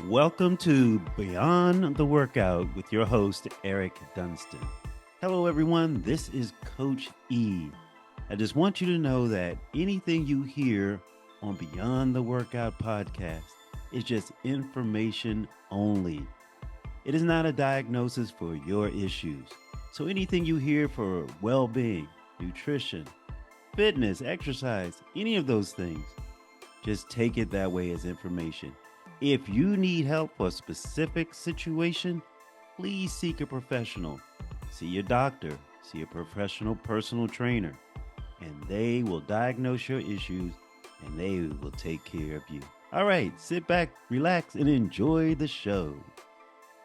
Welcome to Beyond the Workout with your host, Eric Dunstan. Hello, everyone. This is Coach E. I just want you to know that anything you hear on Beyond the Workout podcast is just information only. It is not a diagnosis for your issues. So anything you hear for well being, nutrition, fitness, exercise, any of those things, just take it that way as information. If you need help for a specific situation, please seek a professional. See your doctor, see a professional personal trainer, and they will diagnose your issues and they will take care of you. All right, sit back, relax, and enjoy the show.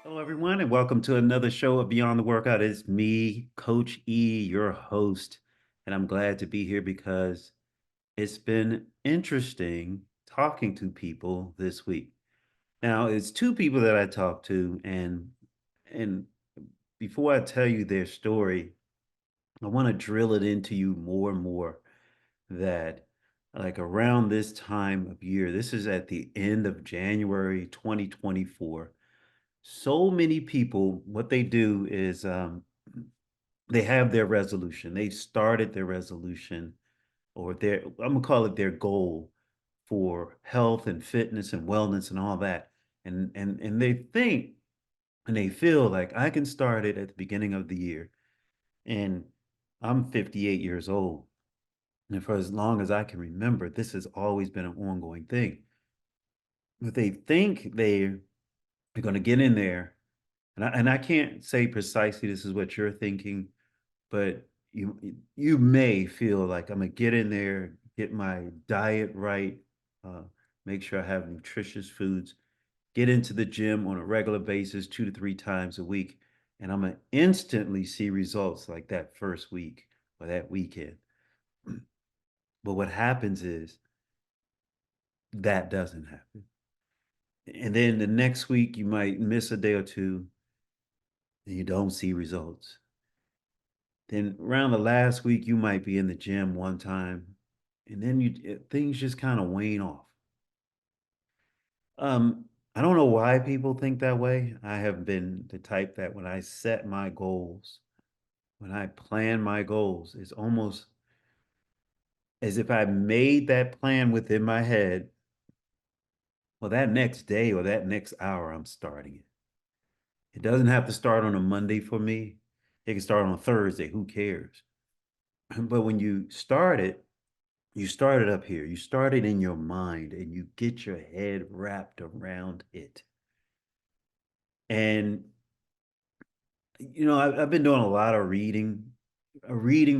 Hello, everyone, and welcome to another show of Beyond the Workout. It's me, Coach E, your host, and I'm glad to be here because it's been interesting talking to people this week. Now, it's two people that I talked to, and before I tell you their story, I want to drill it into you more and more that like around this time of year, this is at the end of January 2024. So many people, what they do is they have their resolution. They started their resolution or their, I'm gonna call it their goal for health and fitness and wellness and all that. And they think and they feel like I can start it at the beginning of the year. And I'm 58 years old. And for as long as I can remember, this has always been an ongoing thing. But they think they're going to get in there. And I can't say precisely this is what you're thinking, but you may feel like I'm gonna get in there, get my diet right, uh, make sure I have nutritious foods, get into the gym on a regular basis, 2 to 3 times a week, and I'm gonna instantly see results like that first week or that weekend. But what happens is that doesn't happen. And then the next week you might miss a day or two and you don't see results. Then around the last week you might be in the gym one time and then things just kind of wane off. I don't know why people think that way. I have been the type that when I set my goals, when I plan my goals, it's almost as if I made that plan within my head. Well, that next day or that next hour, I'm starting it. It doesn't have to start on a Monday for me. It can start on a Thursday. Who cares? But when you start it up here. You start it in your mind and you get your head wrapped around it. And, I've been doing a lot of reading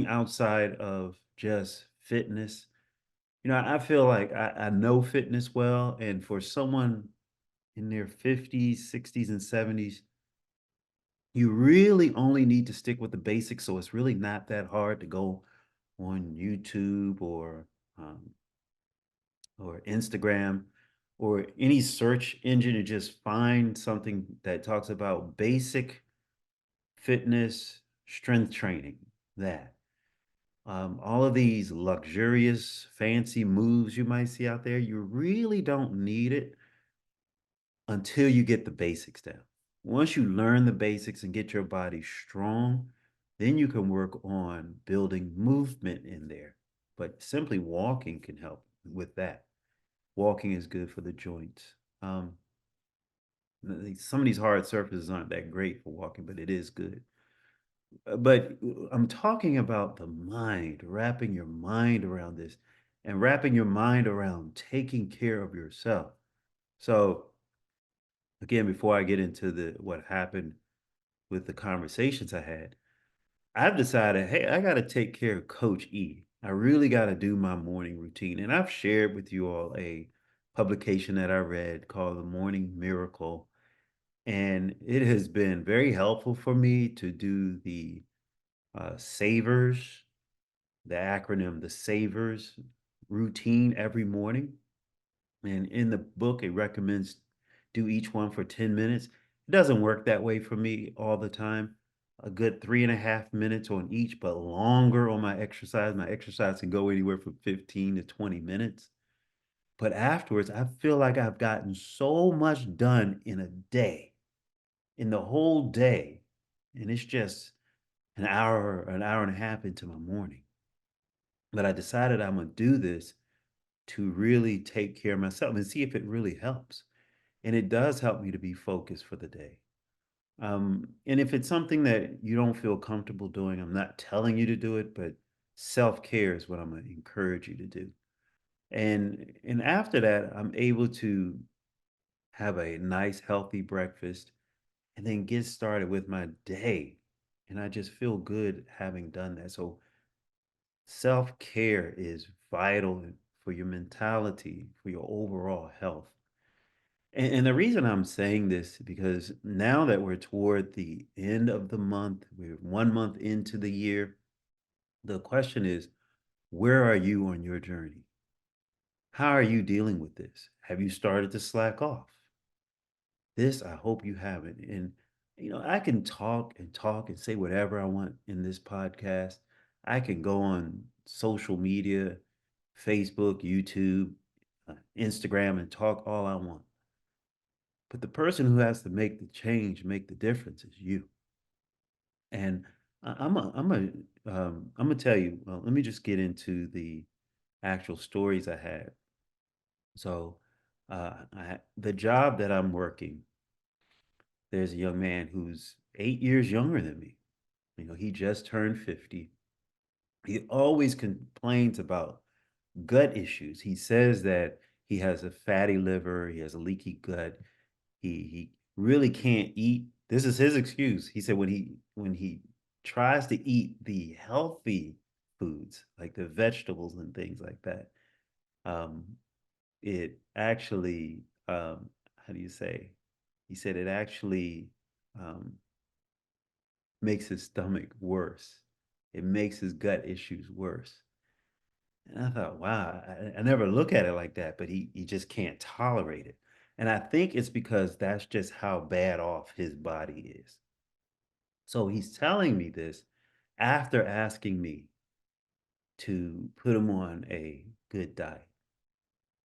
outside of just fitness. I feel like I know fitness well. And for someone in their 50s, 60s, and 70s, you really only need to stick with the basics. So it's really not that hard to go on YouTube um, or Instagram or any search engine and just find something that talks about basic fitness, strength training, that. All of these luxurious, fancy moves you might see out there, you really don't need it until you get the basics down. Once you learn the basics and get your body strong, then you can work on building movement in there. But simply walking can help with that. Walking is good for the joints. Um, some of these hard surfaces aren't that great for walking, but it is good. But I'm talking about the mind, wrapping your mind around this and wrapping your mind around taking care of yourself. So again, before I get into the what happened with the conversations I had, I've decided, hey, I got to take care of Coach E. I really got to do my morning routine. And I've shared with you all a publication that I read called The Morning Miracle. And it has been very helpful for me to do the savers, the acronym, the savers routine every morning. And in the book, it recommends do each one for 10 minutes. It doesn't work that way for me all the time. A good 3.5 minutes on each, but longer on my exercise. My exercise can go anywhere from 15 to 20 minutes. But afterwards, I feel like I've gotten so much done in a day, in the whole day. And it's just an hour and a half into my morning. But I decided I'm going to do this to really take care of myself and see if it really helps. And it does help me to be focused for the day. And if it's something that you don't feel comfortable doing, I'm not telling you to do it, but self care is what I'm going to encourage you to do. And after that, I'm able to have a nice, healthy breakfast and then get started with my day. And I just feel good having done that. So self care is vital for your mentality, for your overall health. And the reason I'm saying this because now that we're toward the end of the month, we're 1 month into the year, the question is, where are you on your journey? How are you dealing with this? Have you started to slack off? This, I hope you haven't. And, I can talk and talk and say whatever I want in this podcast. I can go on social media, Facebook, YouTube, Instagram, and talk all I want. But the person who has to make the change, make the difference is you. And I'm gonna tell you. Well, let me just get into the actual stories I had. So, the job that I'm working, there's a young man who's 8 years younger than me. He just turned 50. He always complains about gut issues. He says that he has a fatty liver, he has a leaky gut. He really can't eat. This is his excuse. He said when he tries to eat the healthy foods, like the vegetables and things like that, um, it actually how do you say? He said it actually um, makes his stomach worse. It makes his gut issues worse. And I thought, wow, I never look at it like that, but he just can't tolerate it. And I think it's because that's just how bad off his body is. So he's telling me this after asking me to put him on a good diet.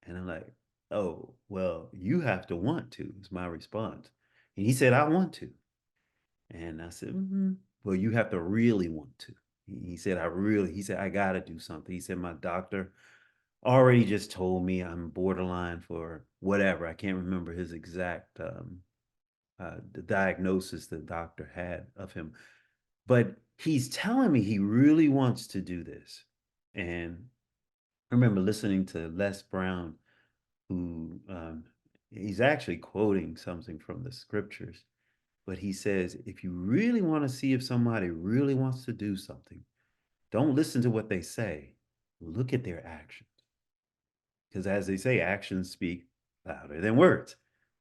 And I'm like, oh, well, you have to want to, is my response. And he said, I want to. And I said, well, you have to really want to. He said, I got to do something. He said, my doctor already just told me I'm borderline for whatever. I can't remember his exact the diagnosis the doctor had of him, but he's telling me he really wants to do this. And I remember listening to Les Brown, who he's actually quoting something from the scriptures, but he says, if you really want to see if somebody really wants to do something, don't listen to what they say, look at their actions. Because as they say, actions speak louder than words.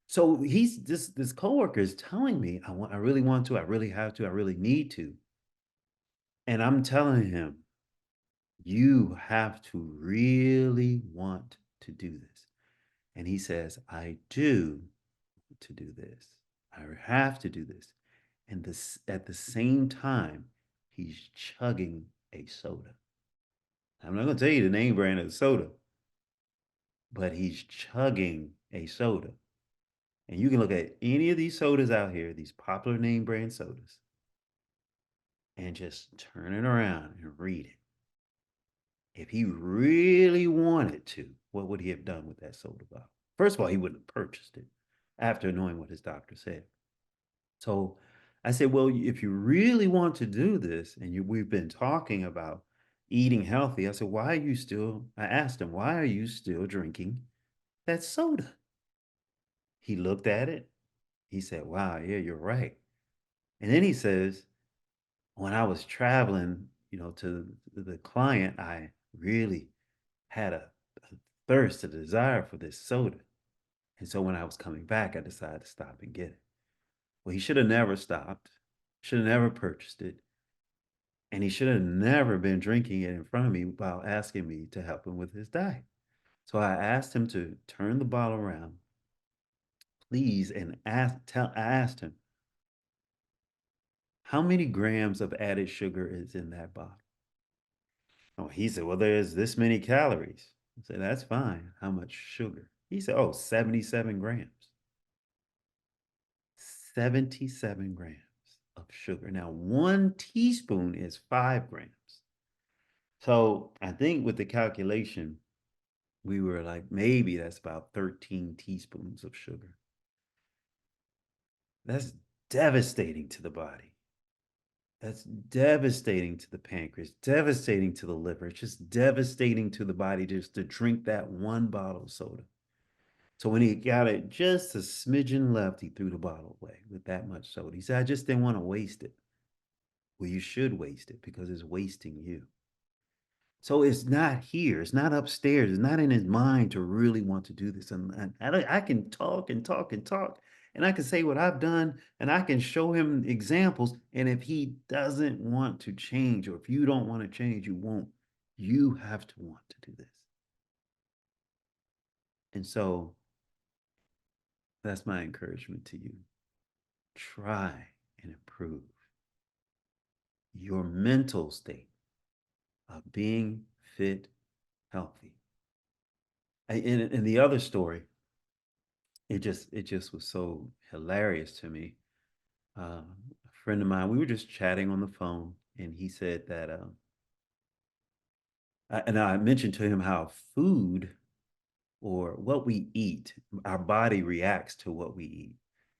So he's this coworker is telling me, I really want to, I really have to, I really need to. And I'm telling him, you have to really want to do this. And he says, I do want to do this. I have to do this. And this at the same time, he's chugging a soda. I'm not going to tell you the name brand of the soda, but he's chugging a soda. And you can look at any of these sodas out here, these popular name brand sodas, and just turn it around and read it. If he really wanted to, what would he have done with that soda bottle? First of all, he wouldn't have purchased it after knowing what his doctor said. So I said, well, if you really want to do this, and we've been talking about eating healthy, I said, I asked him, why are you still drinking that soda? He looked at it. He said, wow, yeah, you're right. And then he says, when I was traveling, to the client, I really had a thirst, a desire for this soda. And so when I was coming back, I decided to stop and get it. Well, he should have never stopped, should have never purchased it. And he should have never been drinking it in front of me while asking me to help him with his diet. So I asked him to turn the bottle around, please, and I asked him, how many grams of added sugar is in that bottle? Oh, he said, well, there's this many calories. I said, that's fine. How much sugar? He said, oh, 77 grams. 77 grams of sugar. Now, 1 teaspoon is 5 grams. So I think with the calculation, we were like, maybe that's about 13 teaspoons of sugar. That's devastating to the body. That's devastating to the pancreas, devastating to the liver. It's just devastating to the body just to drink that one bottle of soda. So when he got it just a smidgen left, he threw the bottle away with that much soda. He said, I just didn't want to waste it. Well, you should waste it because it's wasting you. So it's not here. It's not upstairs. It's not in his mind to really want to do this. And I can talk and talk and talk, and I can say what I've done, and I can show him examples. And if he doesn't want to change, or if you don't want to change, you won't. You have to want to do this. And so that's my encouragement to you. Try and improve your mental state of being fit, healthy. In the other story, it just was so hilarious to me. A friend of mine, we were just chatting on the phone, and he said that, and I mentioned to him how food or what we eat, our body reacts to what we eat,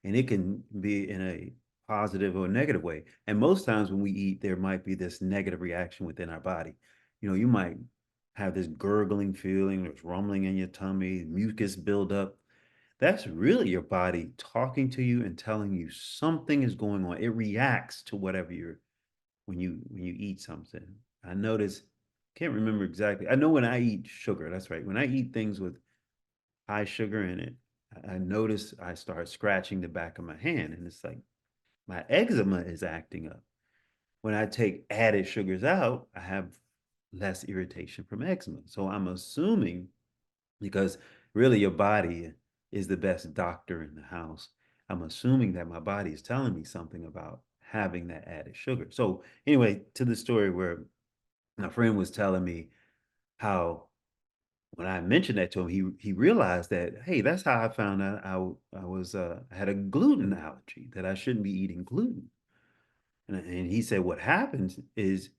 and it can be in a positive or negative way. And most times when we eat, there might be this negative reaction within our body. You might have this gurgling feeling, there's rumbling in your tummy, mucus build up. That's really your body talking to you and telling you something is going on. It reacts to whatever you're when you eat something. I notice, can't remember exactly. I know when I eat sugar, that's right. When I eat things with high sugar in it, I notice I start scratching the back of my hand, and it's like my eczema is acting up. When I take added sugars out, I have less irritation from eczema. So I'm assuming, because really your body is the best doctor in the house. I'm assuming that my body is telling me something about having that added sugar. So anyway, to the story where my friend was telling me how when I mentioned that to him, he realized that, hey, that's how I found out I had a gluten allergy, that I shouldn't be eating gluten. And he said what happens is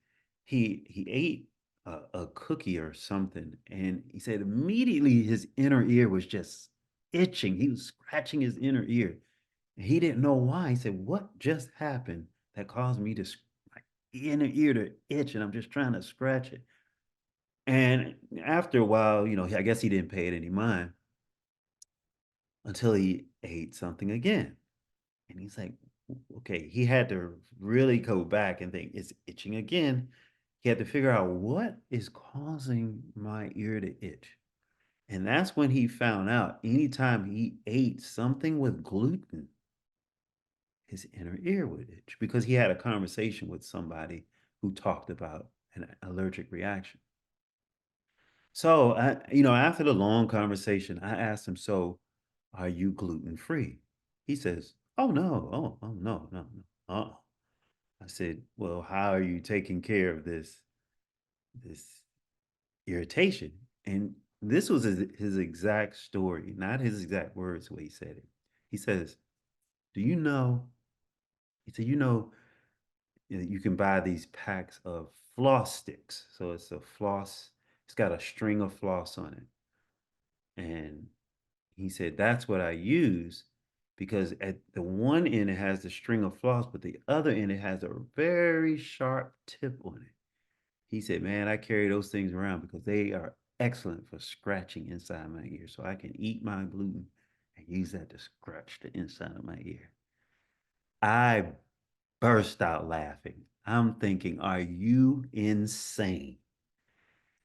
he ate a cookie or something, and he said immediately his inner ear was just itching. He was scratching his inner ear. And he didn't know why. He said, "What just happened that caused me to my inner ear to itch, and I'm just trying to scratch it." And after a while, I guess he didn't pay it any mind until he ate something again. And he's like, okay, he had to really go back and think, it's itching again. He had to figure out what is causing my ear to itch. And that's when he found out anytime he ate something with gluten, his inner ear would itch because he had a conversation with somebody who talked about an allergic reaction. So after the long conversation, I asked him, "So, are you gluten free?" He says, "Oh no, oh no, no, no." I said, "Well, how are you taking care of this irritation?" And this was his exact story, not his exact words, the way he said it. He says, "Do you know?" He said, you can buy these packs of floss sticks. So it's a floss. It's got a string of floss on it, and he said, that's what I use because at the one end it has the string of floss, but the other end it has a very sharp tip on it. He said, man, I carry those things around because they are excellent for scratching inside my ear. So I can eat my gluten and use that to scratch the inside of my ear. I burst out laughing. I'm thinking, are you insane?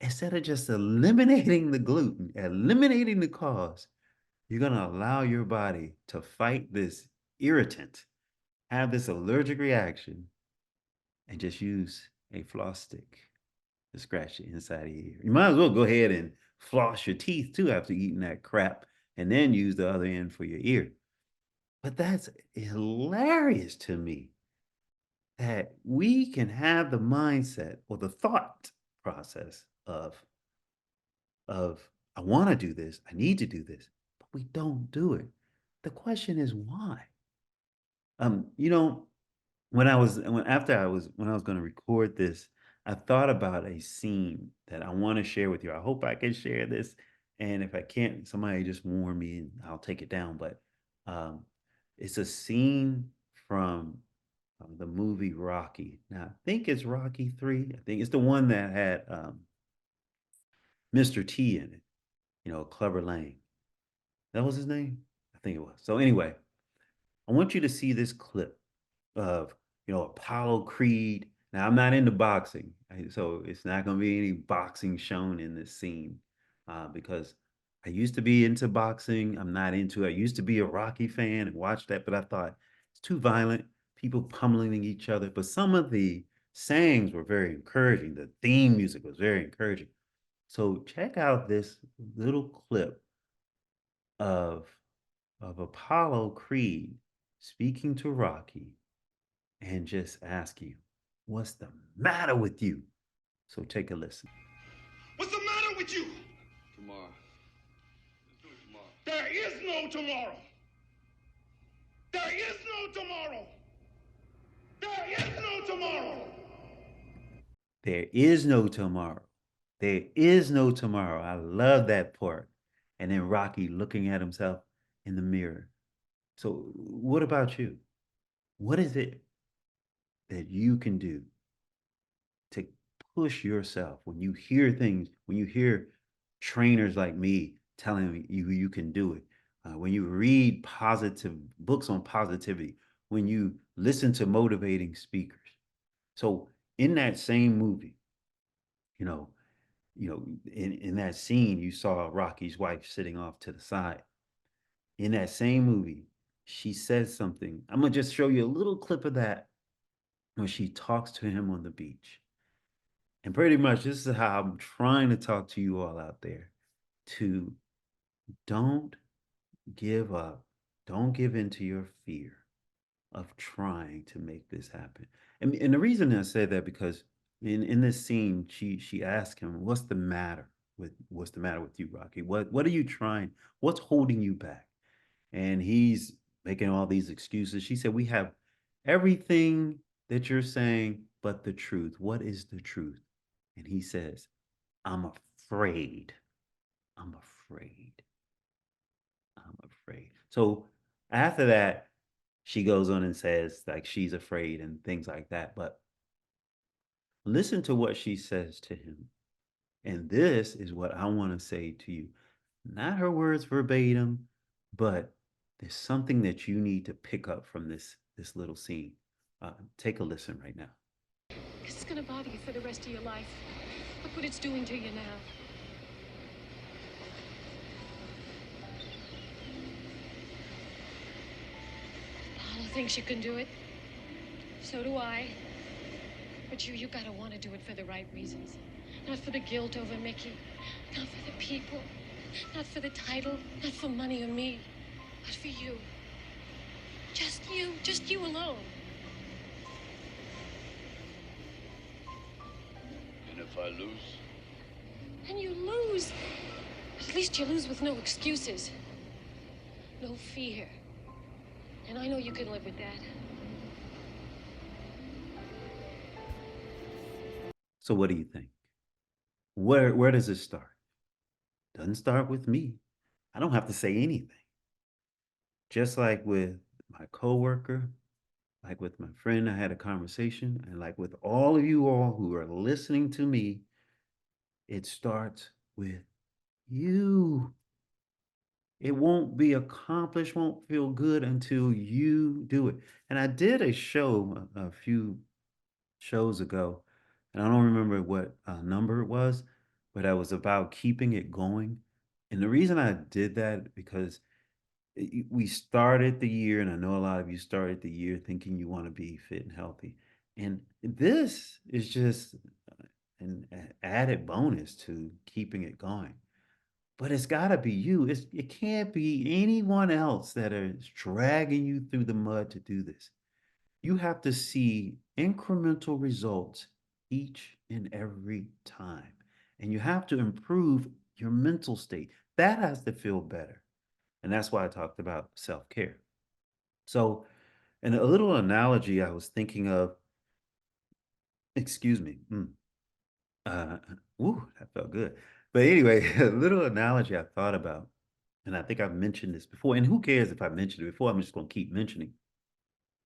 Instead of just eliminating the gluten, eliminating the cause, you're going to allow your body to fight this irritant, have this allergic reaction, and just use a floss stick to scratch the inside of your ear. You might as well go ahead and floss your teeth too after eating that crap and then use the other end for your ear. But that's hilarious to me that we can have the mindset or the thought process of of I want to do this, I need to do this, but we don't do it. The question is why? You know, when I was going to record this, I thought about a scene that I want to share with you. I hope I can share this, and if I can't, somebody just warn me and I'll take it down. But um, it's a scene from the movie Rocky. Now I think it's Rocky 3. I think it's the one that had Mr. T in it. You know, Clubber Lang. That was his name. I think it was. So anyway, I want you to see this clip of Apollo Creed. Now I'm not into boxing, so it's not going to be any boxing shown in this scene because I used to be into boxing. I'm not into it. I used to be a Rocky fan and watch that, but I thought it's too violent. People pummeling each other. But some of the sayings were very encouraging. The theme music was very encouraging. So check out this little clip of Apollo Creed speaking to Rocky and just ask you, what's the matter with you? So take a listen. What's the matter with you? Tomorrow. Let's do it tomorrow. There is no tomorrow. There is no tomorrow. There is no tomorrow. There is no tomorrow. There is no tomorrow. I love that part. And then Rocky looking at himself in the mirror. So, what about you? What is it that you can do to push yourself when you hear things, when you hear trainers like me telling you can do it, when you read positive books on positivity, when you listen to motivating speakers? So in that same movie, you know, in that scene, you saw Rocky's wife sitting off to the side. In that same movie, she says something. I'm gonna just show you a little clip of that when she talks to him on the beach. And pretty much this is how I'm trying to talk to you all out there to don't give up. Don't give in to your fear of trying to make this happen. And the reason I said that because in this scene, she asked him, what's the matter with you, Rocky? What are you trying? What's holding you back? And he's making all these excuses. She said, we have everything that you're saying, but the truth. What is the truth? And he says, I'm afraid. I'm afraid. I'm afraid. So after that, she goes on and says, like, she's afraid and things like that. But listen to what she says to him. And this is what I want to say to you. Not her words verbatim, but there's something that you need to pick up from this little scene. Take a listen right now. This is gonna bother you for the rest of your life. Look what it's doing to you now. Paula thinks you can do it. So do I. But you gotta want to do it for the right reasons. Not for the guilt over Mickey. Not for the people. Not for the title. Not for money or me. But for you. Just you. Just you alone. And if I lose? And you lose. But at least you lose with no excuses. No fear. And I know you can live with that. So what do you think? Where does it start? Doesn't start with me. I don't have to say anything. Just like with my coworker, like with my friend, I had a conversation, and like with all of you all who are listening to me, it starts with you. It won't be accomplished, won't feel good until you do it. And I did a show a few shows ago, and I don't remember what number it was, but I was about keeping it going. And the reason I did that because we started the year, and I know a lot of you started the year thinking you want to be fit and healthy. And this is just an added bonus to keeping it going. But it's got to be you. It can't be anyone else that is dragging you through the mud to do this. You have to see incremental results each and every time. And you have to improve your mental state. That has to feel better. And that's why I talked about self care. So, and a little analogy I was thinking of, excuse me. Uh, Ooh, that felt good. But anyway, a little analogy I thought about, and I think I've mentioned this before, and who cares if I mentioned it before? I'm just going to keep mentioning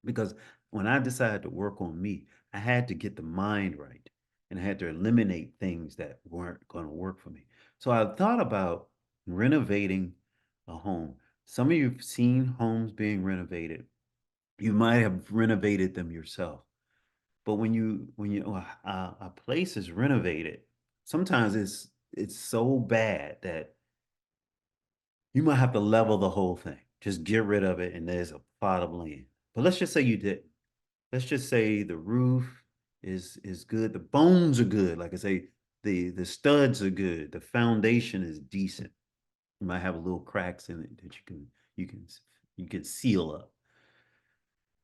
because when I decided to work on me, I had to get the mind right and I had to eliminate things that weren't going to work for me. So I thought about renovating a home. Some of you have seen homes being renovated. You might have renovated them yourself. But when a place is renovated, sometimes it's so bad that you might have to level the whole thing. Just get rid of it, and there's a plot of land. But let's just say you did. Let's just say the roof is good. The bones are good. Like I say, the studs are good. The foundation is decent. You might have little cracks in it that you can you can seal up.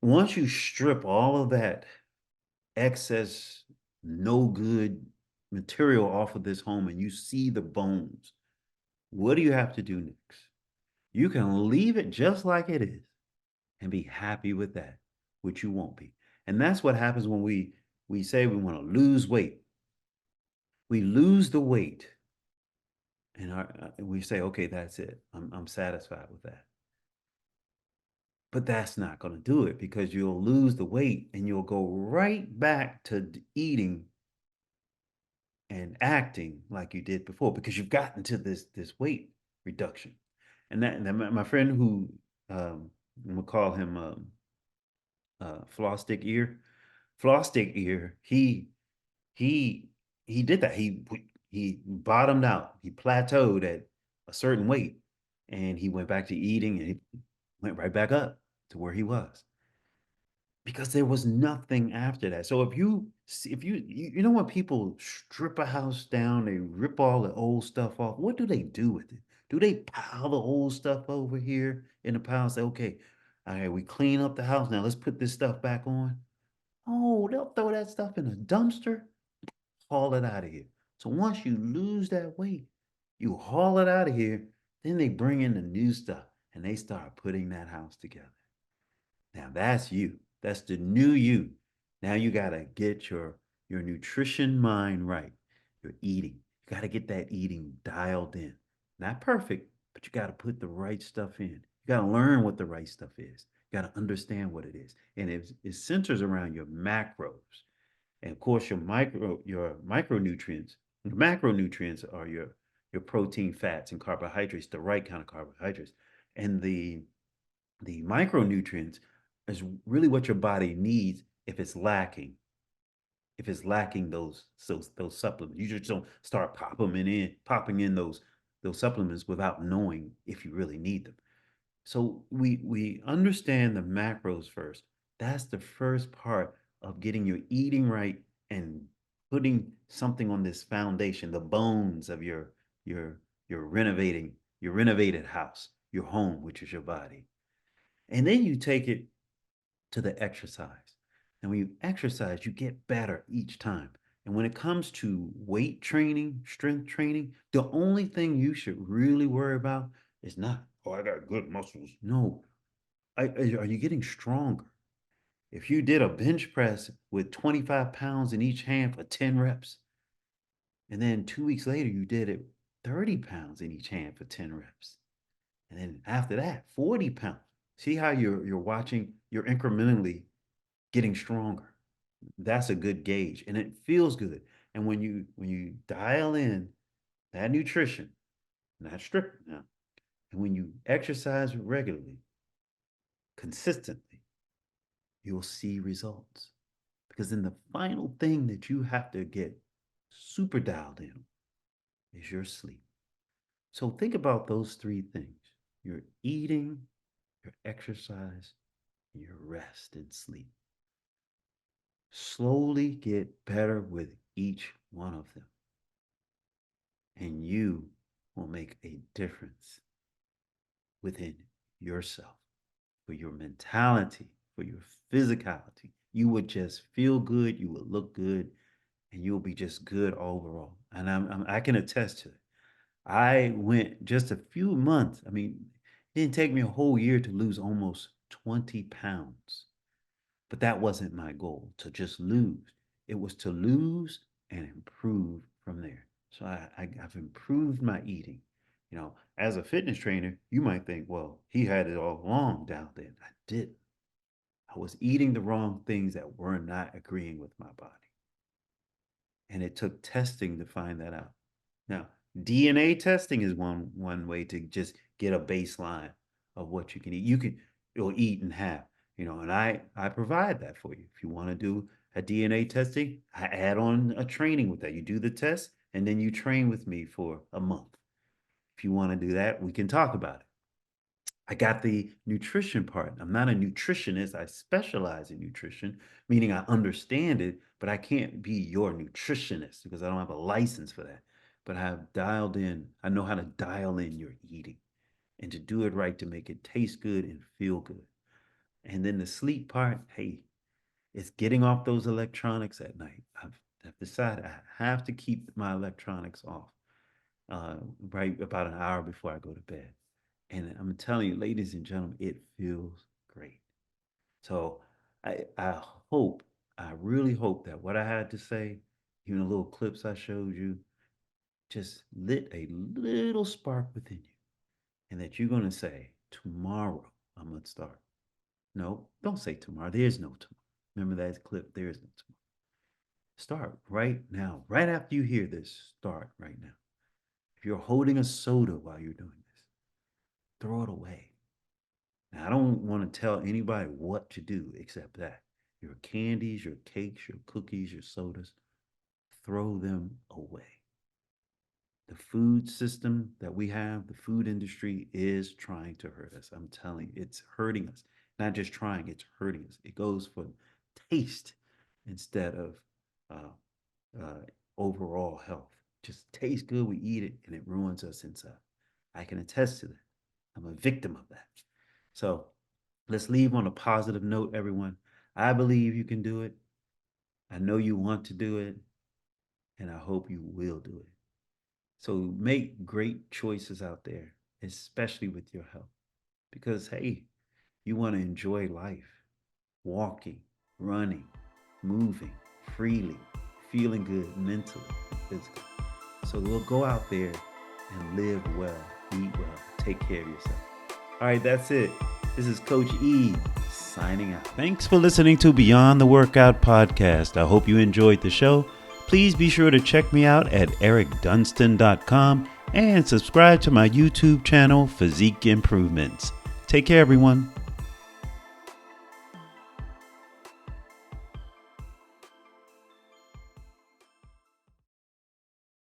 Once you strip all of that excess, no good material off of this home and you see the bones, what do you have to do next? You can leave it just like it is and be happy with that, which you won't be. And that's what happens when we say we want to lose weight. We lose the weight and we say, okay, that's it. I'm satisfied with that. But that's not going to do it because you'll lose the weight and you'll go right back to eating and acting like you did before because you've gotten to this weight reduction. And my friend who I'm gonna call him floss stick ear, floss stick ear, he he did that. He bottomed out. He plateaued at a certain weight, and he went back to eating, and he went right back up to where he was because there was nothing after that. So if you know when people strip a house down, they rip all the old stuff off. What do they do with it? Do they pile the old stuff over here in the pile and say, okay, all right, we clean up the house now. Let's put this stuff back on. Oh, they'll throw that stuff in a dumpster, haul it out of here. So once you lose that weight, you haul it out of here. Then they bring in the new stuff and they start putting that house together. Now that's you. That's the new you. Now you gotta get your nutrition mind right. Your eating. You gotta get that eating dialed in. Not perfect, but you gotta put the right stuff in. You gotta learn what the right stuff is. You gotta understand what it is. And it centers around your macros. And of course your micronutrients. The macronutrients are your protein, fats, and carbohydrates, the right kind of carbohydrates. And the micronutrients is really what your body needs if it's lacking. If it's lacking those supplements, you just don't start popping in those supplements without knowing if you really need them. So we understand the macros first. That's the first part of getting your eating right and putting something on this foundation, the bones of your your renovating your renovated house, your home, which is your body. And then you take it to the exercise. And when you exercise, you get better each time. And when it comes to weight training, strength training, the only thing you should really worry about is not, oh, I got good muscles. No, are you getting stronger? If you did a bench press with 25 pounds in each hand for 10 reps, and then 2 weeks later you did it 30 pounds in each hand for 10 reps, and then after that, 40 pounds. See how you're watching, you're incrementally getting stronger. That's a good gauge and it feels good. And when you dial in that nutrition, not strict now, and when you exercise regularly, consistently, you'll see results. Because then the final thing that you have to get super dialed in is your sleep. So think about those three things: your eating, your exercise, and your rest and sleep. Slowly get better with each one of them, and you will make a difference within yourself, for your mentality, for your physicality. You would just feel good, you would look good, and you'll be just good overall. And I can attest to it. I went just a few months. I mean, it didn't take me a whole year to lose almost 20 pounds. But that wasn't my goal to just lose. It was to lose and improve from there. So I've improved my eating. As a fitness trainer, you might think, well, he had it all along down there. I didn't. I was eating the wrong things that were not agreeing with my body. And it took testing to find that out. Now, DNA testing is one way to just get a baseline of what you can eat. You can you'll eat and have, and I provide that for you. If you want to do a DNA testing, I add on a training with that. You do the test and then you train with me for a month. If you want to do that, we can talk about it. I got the nutrition part. I'm not a nutritionist. I specialize in nutrition, meaning I understand it, but I can't be your nutritionist because I don't have a license for that. But I've dialed in, I know how to dial in your eating and to do it right to make it taste good and feel good. And then the sleep part, hey, it's getting off those electronics at night. I've decided I have to keep my electronics off right about an hour before I go to bed. And I'm telling you, ladies and gentlemen, it feels great. So I hope, I really hope that what I had to say, even the little clips I showed you, just lit a little spark within you. And that you're going to say, tomorrow I'm going to start. No, don't say tomorrow. There's no tomorrow. Remember that clip? There is no tomorrow. Start right now. Right after you hear this, start right now. If you're holding a soda while you're doing this, throw it away. Now, I don't want to tell anybody what to do except that. Your candies, your cakes, your cookies, your sodas, throw them away. The food system that we have, the food industry is trying to hurt us. I'm telling you, it's hurting us. Not just trying, it's hurting us. It goes for taste instead of overall health. Just tastes good, we eat it, and it ruins us inside. I can attest to that. I'm a victim of that. So let's leave on a positive note, everyone. I believe you can do it. I know you want to do it, and I hope you will do it. So make great choices out there, especially with your health, because hey, you want to enjoy life, walking, running, moving freely, feeling good mentally and physically. So we'll go out there and live well, eat well, take care of yourself. All right, that's it. This is Coach E signing out. Thanks for listening to Beyond the Workout podcast. I hope you enjoyed the show. Please be sure to check me out at ericdunston.com and subscribe to my YouTube channel, Physique Improvements. Take care, everyone.